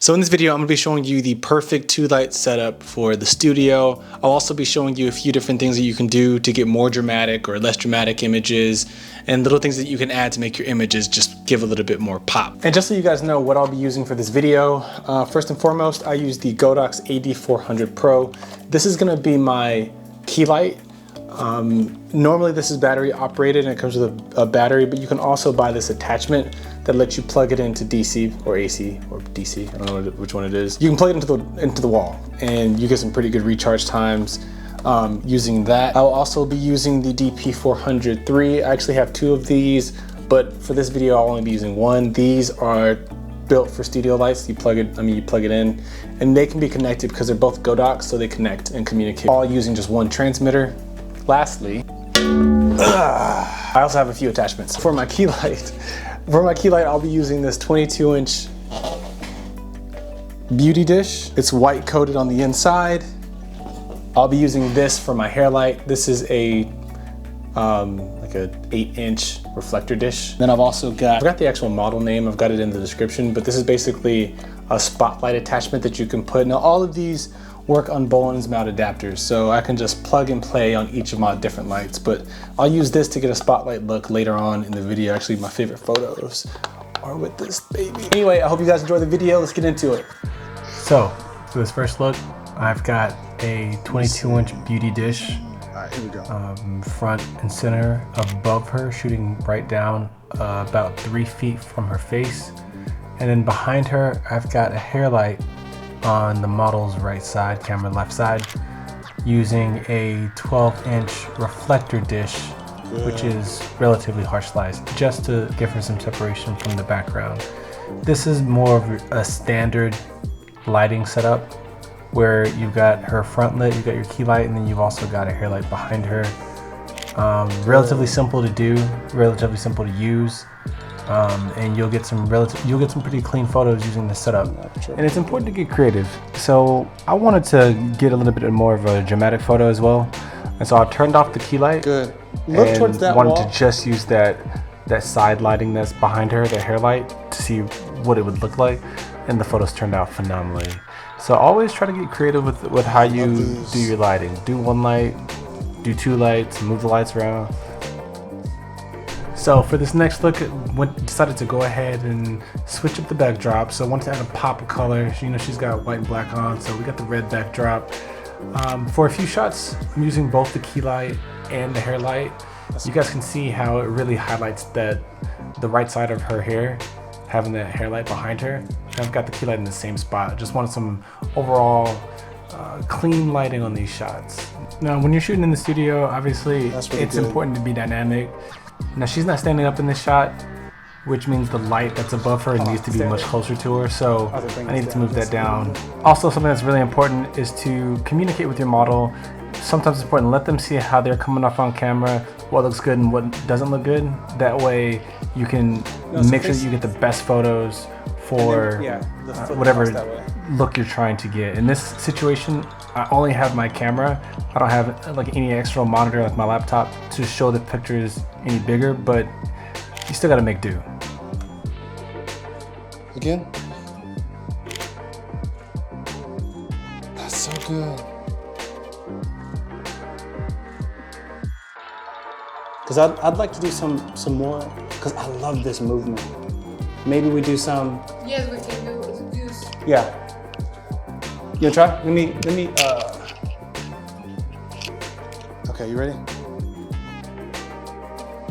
So in this video, I'm going to be showing you the perfect 2-light setup for the studio. I'll also be showing you a few different things that you can do to get more dramatic or less dramatic images, and little things that you can add to make your images just give a little bit more pop. And just so you guys know what I'll be using for this video, first and foremost, I use the Godox AD400 Pro. This is going to be my key light. Normally this is battery operated and it comes with a battery, but you can also buy this attachment that lets you plug it into DC or AC or DC. I don't know which one it is. You can plug it into the wall and you get some pretty good recharge times using that. I'll also be using the DP400 III. I actually have two of these, but for this video I'll only be using one. These are built for studio lights. You plug it in and they can be connected because they're both Godox, so they connect and communicate all using just one transmitter. Lastly, I also have a few attachments for my key light. For my key light, I'll be using this 22-inch beauty dish. It's white coated on the inside. I'll be using this for my hair light. This is a like a 8-inch reflector dish. Then I've also got, I forgot the actual model name, I've got it in the description, but this is basically a spotlight attachment that you can put. Now all of these work on Bowens mount adapters, so I can just plug and play on each of my different lights, but I'll use this to get a spotlight look later on in the video. Actually, my favorite photos are with this baby. Anyway, I hope you guys enjoy the video. Let's get into it. So, for this first look, I've got a 22-inch beauty dish, here we go. Front and center above her, shooting right down about 3 feet from her face. And then behind her, I've got a hair light on the model's right side, camera left side, using a 12-inch reflector dish, which is relatively harsh light, just to give her some separation from the background. This is more of a standard lighting setup where you've got her front lit, you've got your key light, and then you've also got a hair light behind her. Relatively simple to do, relatively simple to use. And you'll get some pretty clean photos using this setup. And it's important to get creative. So I wanted to get a little bit more of a dramatic photo as well. And so I turned off the key light. Good. Look towards that wall. Wanted to just use that side lighting that's behind her, the hair light, to see what it would look like. And the photos turned out phenomenally. So always try to get creative with how you do your lighting. Do one light, do two lights, move the lights around. So for this next look, decided to go ahead and switch up the backdrop. So I wanted to add a pop of color. You know, she's got white and black on, so we got the red backdrop. For a few shots, I'm using both the key light and the hair light. You guys can see how it really highlights the right side of her hair, having that hair light behind her. And I've got the key light in the same spot. Just wanted some overall clean lighting on these shots. Now, when you're shooting in the studio, obviously it's important to be dynamic. Now she's not standing up in this shot, which means the light that's above her needs to be much closer to her, so I needed to move that down. Also, something that's really important is to communicate with your model. Sometimes it's important to let them see how they're coming off on camera, what looks good and what doesn't look good. That way you can make sure that you get the best photos for whatever look you're trying to get. In this situation, I only have my camera. I don't have like any external monitor like my laptop to show the pictures any bigger, but you still gotta make do. Again? That's so good. Cause I'd like to do some more, cause I love this movement. Maybe we do some. Yes, we can do this. Yeah. You wanna try? Let me, okay, you ready?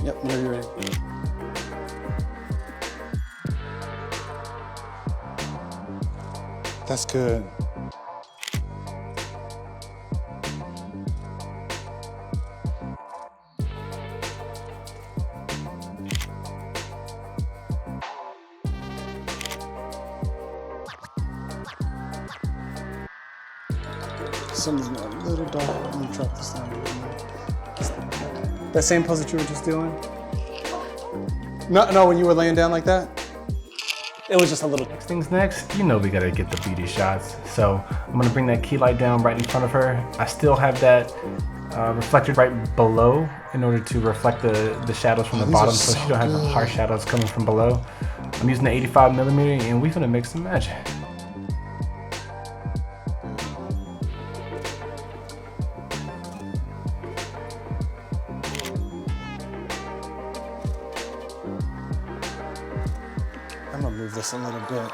Yep, whenever you're ready. That's good. Something's a little dark. Let me drop this down a little more. That same pose that you were just doing? No, when you were laying down like that? It was just a little. Next things next, you know we gotta get the beauty shots. So I'm gonna bring that key light down right in front of her. I still have that reflector right below in order to reflect the shadows from the bottom, so she don't have harsh shadows coming from below. I'm using the 85mm and we're gonna make some magic. move this a little bit.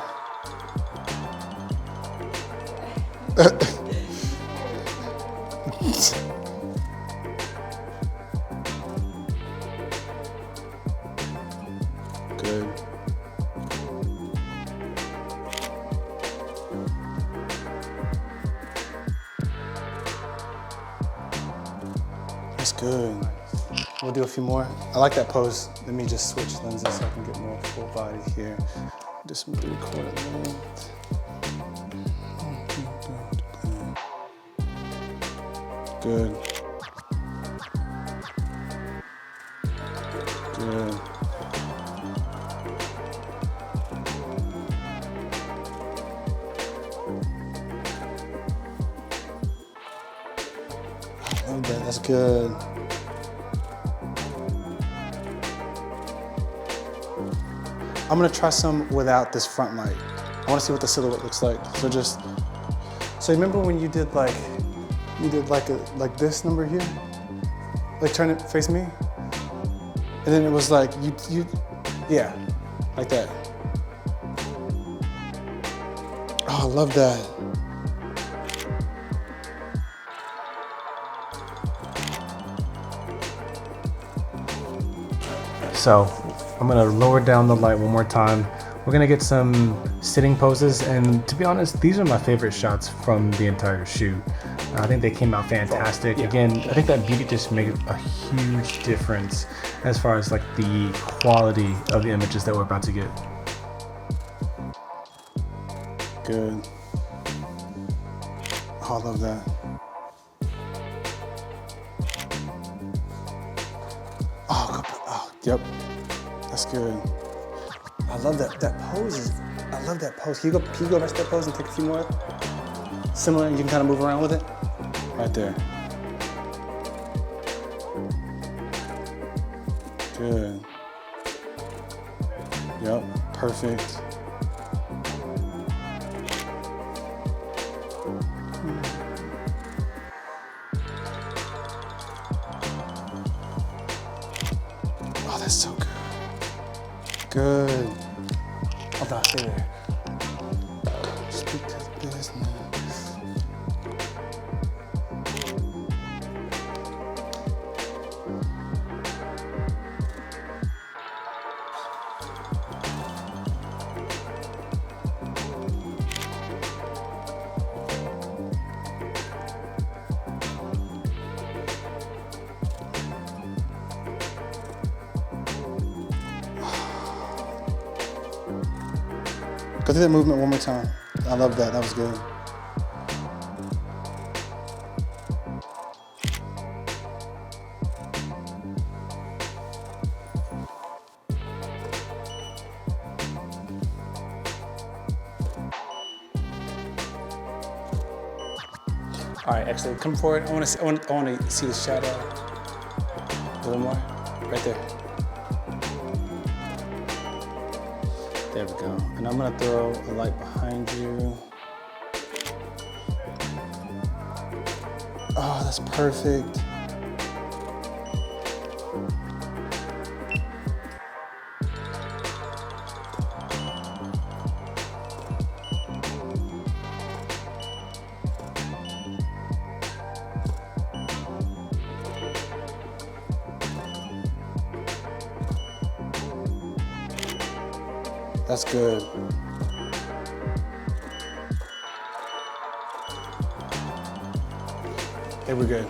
Good. That's good. We'll do a few more. I like that pose. Let me just switch lenses so I can get more full body here. Do some 3/4 length. Good. Good. I love that. That's good. I'm gonna try some without this front light. I wanna see what the silhouette looks like. So remember when you did like this number here? Like turn it, face me? And then it was like, yeah, like that. Oh, I love that. So I'm gonna lower down the light one more time. We're gonna get some sitting poses, and to be honest, these are my favorite shots from the entire shoot. I think they came out fantastic. Yeah. Again, I think that beauty just made a huge difference as far as like the quality of the images that we're about to get. Good. Oh, I love that. Oh, yep. That's good. I love that pose. I love that pose. Can you go back to that pose and take a few more? Similar, you can kind of move around with it. Right there. Good. Yep, perfect. Oh, that's so good. Good. Hold on, stay there. Speak to the business. Go through that movement one more time. I love that. That was good. All right, excellent. Come forward. I want to see the shadow. A little more. Right there. There we go. And I'm gonna throw a light behind you. Oh, that's perfect. That's good. Okay, we're good.